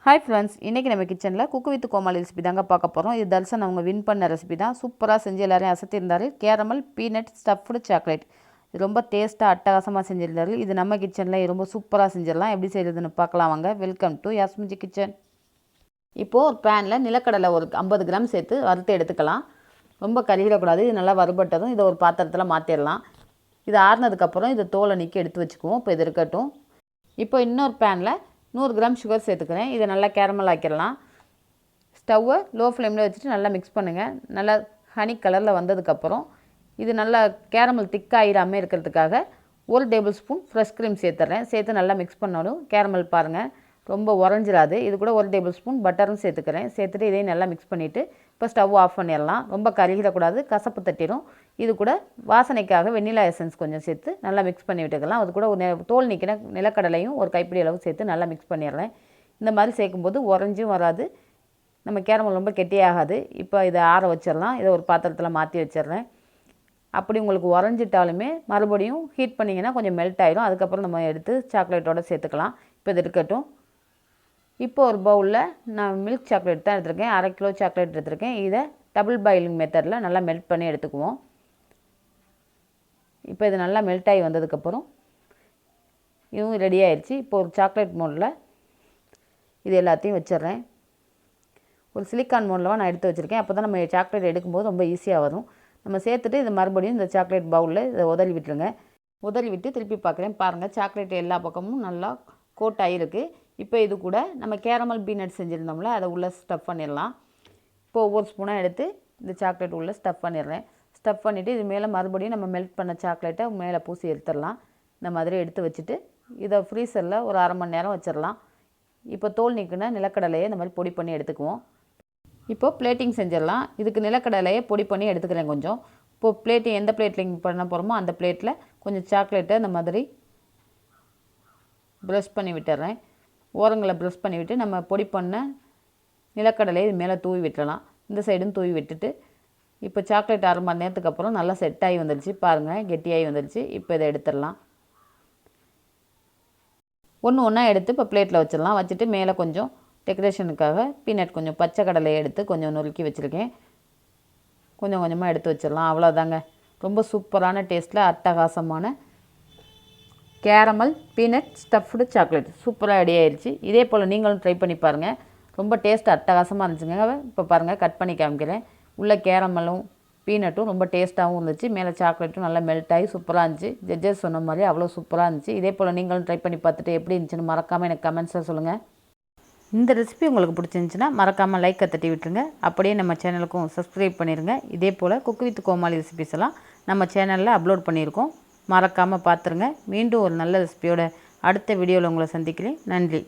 Hi friends, இன்றைக்கி நம்ம கிச்சனில் குக்கு வித் கோமாளி ரெசிபி தாங்க பார்க்க போகிறோம். இது தர்ஷன் அவங்க வின் பண்ண ரெசிபி தான். சூப்பராக செஞ்சு எல்லாரையும் அசத்திருந்தார். கேரமல் பீனட் ஸ்டஃப்டு சாக்லேட் இது ரொம்ப டேஸ்ட்டாக அட்டகாசமாக செஞ்சுருந்தாரு. இது நம்ம கிச்சனில் ரொம்ப சூப்பராக செஞ்சிடலாம். எப்படி செய்கிறதுன்னு பார்க்கலாம் வாங்க. Welcome to Yasmiji kitchen. இப்போது ஒரு பேனில் நிலக்கடலை ஒரு 50 கிராம் சேர்த்து வறுத்து எடுத்துக்கலாம். ரொம்ப கருகிடக்கூடாது. இது நல்லா வறுபட்டதும் இதை ஒரு பாத்திரத்தில் மாற்றிடலாம். இது ஆறுனதுக்கப்புறம் இதை தோலை நீக்கி எடுத்து வச்சுக்குவோம். இப்போ இது இருக்கட்டும். இப்போ இன்னொரு பேனில் 100 கிராம் சுகர் சேர்த்துக்கிறேன். இதை நல்லா கேரமல் ஆக்கிடலாம். ஸ்டவ்வை லோ ஃப்ளேமில் வச்சுட்டு நல்லா மிக்ஸ் பண்ணுங்கள். நல்லா ஹனி கலரில் வந்ததுக்கப்புறம் இது நல்லா கேரமல் திக்காகிடாமல் இருக்கிறதுக்காக 1 டேபிள் ஸ்பூன் ஃப்ரெஷ் க்ரீம் சேர்த்துறேன். சேர்த்து நல்லா மிக்ஸ் பண்ணணும். கேரமல் பாருங்கள் ரொம்ப உறைஞ்சிடாது. இது கூட 1 டேபிள் ஸ்பூன் பட்டரும் சேர்த்துக்கிறேன். சேர்த்துட்டு இதையும் நல்லா மிக்ஸ் பண்ணிவிட்டு இப்போ ஸ்டவ் ஆஃப் பண்ணிடலாம். ரொம்ப கருகிடக்கூடாது, கசப்பு தட்டிடும். இது கூட வாசனைக்காக வெண்ணிலா எசன்ஸ் கொஞ்சம் சேர்த்து நல்லா மிக்ஸ் பண்ணி விட்டுக்கலாம். அது கூட ஒரு தோல் நீக்கின நிலக்கடலையும் ஒரு கைப்பிடி அளவு சேர்த்து நல்லா மிக்ஸ் பண்ணிடுறேன். இந்த மாதிரி சேர்க்கும்போது உறைஞ்சும் வராது, நம்ம கேரமல் ரொம்ப கெட்டியாகாது. இப்போ இதை ஆற வச்சிடலாம். இதை ஒரு பாத்திரத்தில் மாற்றி வச்சிடுறேன். அப்படி உங்களுக்கு உறைஞ்சிட்டாலுமே மறுபடியும் ஹீட் பண்ணிங்கன்னா கொஞ்சம் மெல்ட் ஆகிடும். அதுக்கப்புறம் நம்ம எடுத்து சாக்லேட்டோடு சேர்த்துக்கலாம். இப்போ இது இருக்கட்டும். இப்போ ஒரு பவுலில் நான் மில்க் சாக்லேட் தான் எடுத்திருக்கேன். 1/2 கிலோ சாக்லேட் எடுத்திருக்கேன். இதை டபுள் பாயிலிங் மெத்தடில் நல்லா மெல்ட் பண்ணி எடுத்துக்குவோம். இப்போ இது நல்லா மெல்ட் ஆகி வந்ததுக்கப்புறம் இதுவும் ரெடி ஆயிடுச்சு. இப்போ ஒரு சாக்லேட் மோடில் இது எல்லாத்தையும் வச்சிடுறேன். ஒரு சிலிக்கான் மோடில் நான் எடுத்து வச்சுருக்கேன். அப்போ தான் நம்ம சாக்லேட் எடுக்கும்போது ரொம்ப ஈஸியாக வரும். நம்ம சேர்த்துட்டு இது மறுபடியும் இந்த சாக்லேட் பவுலில் இதை உதறி விட்டுருங்க. உதறி விட்டு திருப்பி பார்க்குறேன். பாருங்கள், சாக்லேட் எல்லா பக்கமும் நல்லா கோட் ஆகிருக்கு. இப்போ இது கூட நம்ம கேரமல் பீனட் செஞ்சுருந்தோம்ல, அதை உள்ளே ஸ்டஃப் பண்ணிடலாம். இப்போ ஒவ்வொரு ஸ்பூனாக எடுத்து இந்த சாக்லேட் உள்ளே ஸ்டஃப் பண்ணிடுறேன். ஸ்டஃப் பண்ணிவிட்டு இது மேலே மறுபடியும் நம்ம மெல்ட் பண்ண சாக்லேட்டை மேலே பூசி எடுத்துடலாம். இந்த மாதிரி எடுத்து வச்சுட்டு இதை ஃப்ரீசரில் ஒரு 1/2 மணி நேரம் வச்சிடலாம். இப்போ தோல் நீக்கின நிலக்கடலையை இந்த மாதிரி பொடி பண்ணி எடுத்துக்குவோம். இப்போது பிளேட்டிங் செஞ்சிடலாம். இதுக்கு நிலக்கடலையை பொடி பண்ணி எடுத்துக்கிறேன் கொஞ்சம். இப்போது பிளேட்டிங் எந்த பிளேட்டிங் பண்ண போகிறோமோ அந்த பிளேட்டில் கொஞ்சம் சாக்லேட்டை இந்த மாதிரி ப்ரஷ் பண்ணி விட்டுறேன். ஓரங்களை ப்ரஷ் பண்ணிவிட்டு நம்ம பொடி பண்ண நிலக்கடலையை இது மேலே தூவி விட்டுறலாம். இந்த சைடும் தூவி விட்டுட்டு இப்போ சாக்லேட் 1/2 மணி நேரத்துக்கு அப்புறம் நல்லா செட் ஆகி வந்துடுச்சு. பாருங்கள், கெட்டியாகி வந்துடுச்சு. இப்போ இதை எடுத்துடலாம். ஒன்று ஒன்றா எடுத்து இப்போ பிளேட்டில் வச்சிடலாம். வச்சுட்டு மேலே கொஞ்சம் டெக்கரேஷனுக்காக பீனட் கொஞ்சம் பச்சை கடலையை எடுத்து கொஞ்சம் நொறுக்கி வச்சுருக்கேன். கொஞ்சம் கொஞ்சமாக எடுத்து வச்சிடலாம். அவ்வளோதாங்க. ரொம்ப சூப்பரான டேஸ்ட்டில் அட்டகாசமான கேரமல் பீனட் ஸ்டஃப்டு சாக்லேட் சூப்பராக ரெடி ஆயிடுச்சு. இதே போல் நீங்களும் ட்ரை பண்ணி பாருங்கள். ரொம்ப டேஸ்ட் அட்டகாசமாக இருந்துச்சுங்க. இப்போ பாருங்கள், கட் பண்ணி காமிக்கிறேன். உள்ள கேரமலும் பீனட்டும் ரொம்ப டேஸ்ட்டாகவும் இருந்துச்சு. மேலே சாக்லேட்டும் நல்லா மெல்ட் ஆகி சூப்பராக இருந்துச்சு. ஜட்ஜஸ் சொன்ன மாதிரி அவ்வளோ சூப்பராக இருந்துச்சு. இதே போல் நீங்களும் ட்ரை பண்ணி பார்த்துட்டு எப்படி இருந்துச்சுன்னு மறக்காமல் எனக்கு கமெண்ட்ஸில் சொல்லுங்கள். இந்த ரெசிபி உங்களுக்கு பிடிச்சிருந்துச்சின்னா மறக்காமல் லைக்கை தட்டி விட்டுருங்க. அப்படியே நம்ம சேனலுக்கும் சப்ஸ்கிரைப் பண்ணிடுங்க. இதே போல் குக்கு வித் கோமாளி ரெசிபிஸ் எல்லாம் நம்ம சேனலில் அப்லோட் பண்ணியிருக்கோம். மறக்காமல் பார்த்துருங்க. மீண்டும் ஒரு நல்ல ரெசிபியோட அடுத்த வீடியோவில் உங்களை சந்திக்கிறேன். நன்றி.